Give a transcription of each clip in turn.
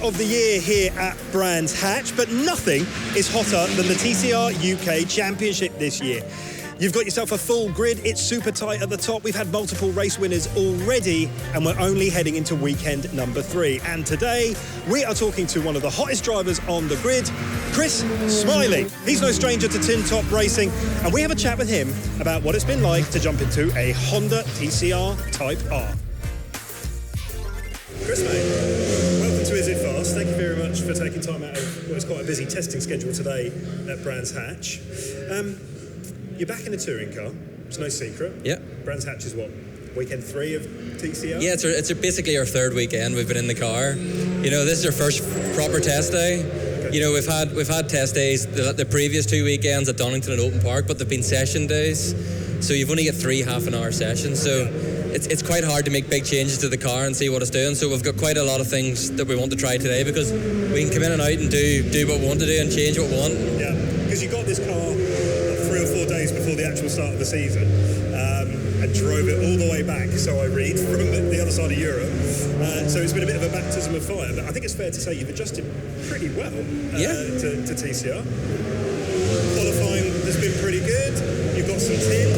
of the year here at Brands Hatch, but nothing is hotter than the TCR UK Championship this year. You've got yourself a full grid, it's super tight at the top. We've had multiple race winners already, and we're only heading into weekend number 3. And today, we are talking to one of the hottest drivers on the grid, Chris Smiley. He's no stranger to tin top racing, and we have a chat with him about what it's been like to jump into a Honda TCR Type R. Chris, mate, welcome to Is It Fast. Thank you very much for taking time out of what is quite a busy testing schedule today at Brands Hatch. You're back in a touring car, it's no secret. Yeah. Brands Hatch is what, weekend 3 of TCR? Yeah, it's basically our third weekend we've been in the car. You know, this is our first proper test day. Okay. You know, we've had test days the previous 2 weekends at Donington and Open Park, but they've been session days. So you've only got 3 half-an-hour sessions. So it's quite hard to make big changes to the car and see what it's doing. So we've got quite a lot of things that we want to try today, because we can come in and out and do what we want to do and change what we want. Yeah, because you got this car 3 or 4 days before the actual start of the season, and drove it all the way back, so I read, from the other side of Europe. So it's been a bit of a baptism of fire, but I think it's fair to say you've adjusted pretty well to TCR. Qualifying has been pretty good. You've got some tin.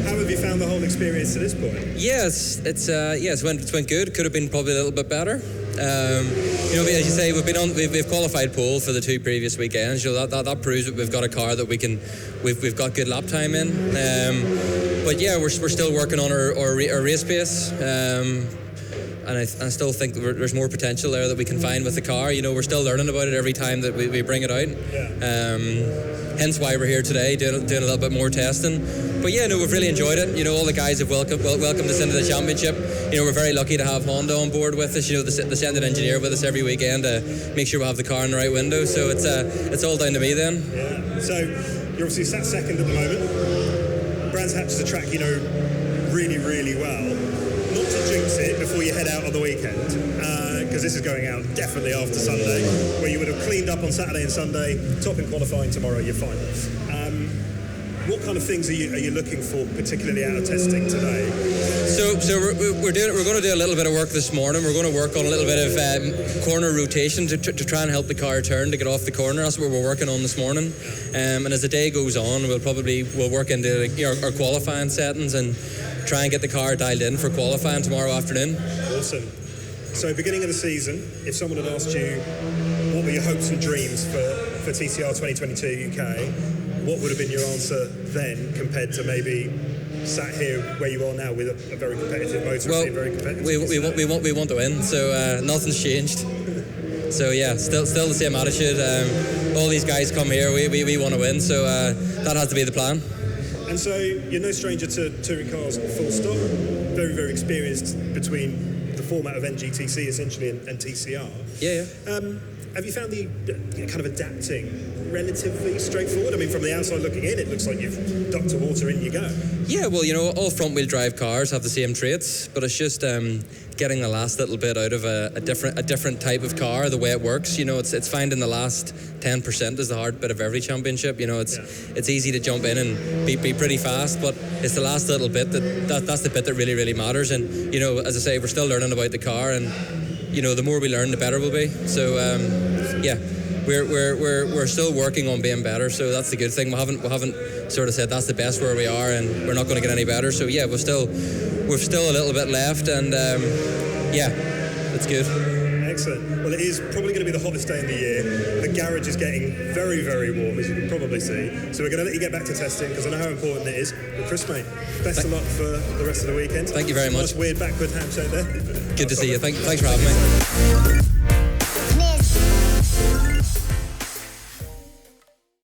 How have you found the whole experience to this point? Yes, it's went good. Could have been probably a little bit better. You know, as you say, we've qualified pole for the 2 previous weekends. You know, that proves that we've got a car that we've got good lap time in. But yeah, we're still working on our race pace. And I still think that there's more potential there that we can find with the car. You know, we're still learning about it every time that we bring it out. Yeah. Hence why we're here today, doing a little bit more testing. But yeah, no, we've really enjoyed it. You know, all the guys have welcomed us into the championship. You know, we're very lucky to have Honda on board with us. You know, they send an engineer with us every weekend to make sure we have the car in the right window. So it's all down to me then. Yeah. So you're obviously sat second at the moment. Brands Hatch is a track you know really, really well. Not to jinx it before you head out on the weekend, because this is going out definitely after Sunday, where you would have cleaned up on Saturday and Sunday, top in qualifying tomorrow, you're fine. What kind of things are you looking for, particularly out of testing today? So we're going to do a little bit of work this morning. We're going to work on a little bit of corner rotation to try and help the car turn to get off the corner. That's what we're working on this morning. And as the day goes on, we'll work into our qualifying settings and try and get the car dialed in for qualifying tomorrow afternoon. Awesome. So beginning of the season, if someone had asked you what were your hopes and dreams for TCR 2022 UK, what would have been your answer then compared to maybe sat here where you are now with a very competitive motor? Well, very competitive we want to win, so nothing's changed. So yeah, still the same attitude. All these guys come here, we want to win, so that has to be the plan. And so you're no stranger to touring cars, full stop. Very, very experienced between the format of NGTC essentially and TCR. Yeah. Have you found the kind of adapting relatively straightforward? I mean, from the outside looking in, it looks like you've ducked to water, in you go. Yeah, well, you know, all front-wheel drive cars have the same traits, but it's just getting the last little bit out of a different type of car, the way it works. You know, it's finding the last 10% is the hard bit of every championship. You know, it's easy to jump in and be pretty fast, but it's the last little bit that's the bit that really, really matters. And, you know, as I say, we're still learning about the car, and you know, the more we learn, the better we'll be. So yeah, we're still working on being better. So that's the good thing. We haven't sort of said that's the best where we are, and we're not going to get any better. So yeah, we've still a little bit left, and yeah, that's good. Excellent. Well, it is probably going to be the hottest day in the year. The garage is getting very, very warm, as you can probably see. So we're going to let you get back to testing, because I know how important it is. But Chris, mate, best of luck for the rest of the weekend. Thank you very much. Nice weird backward handshake there. Good to see you. Thanks for having me.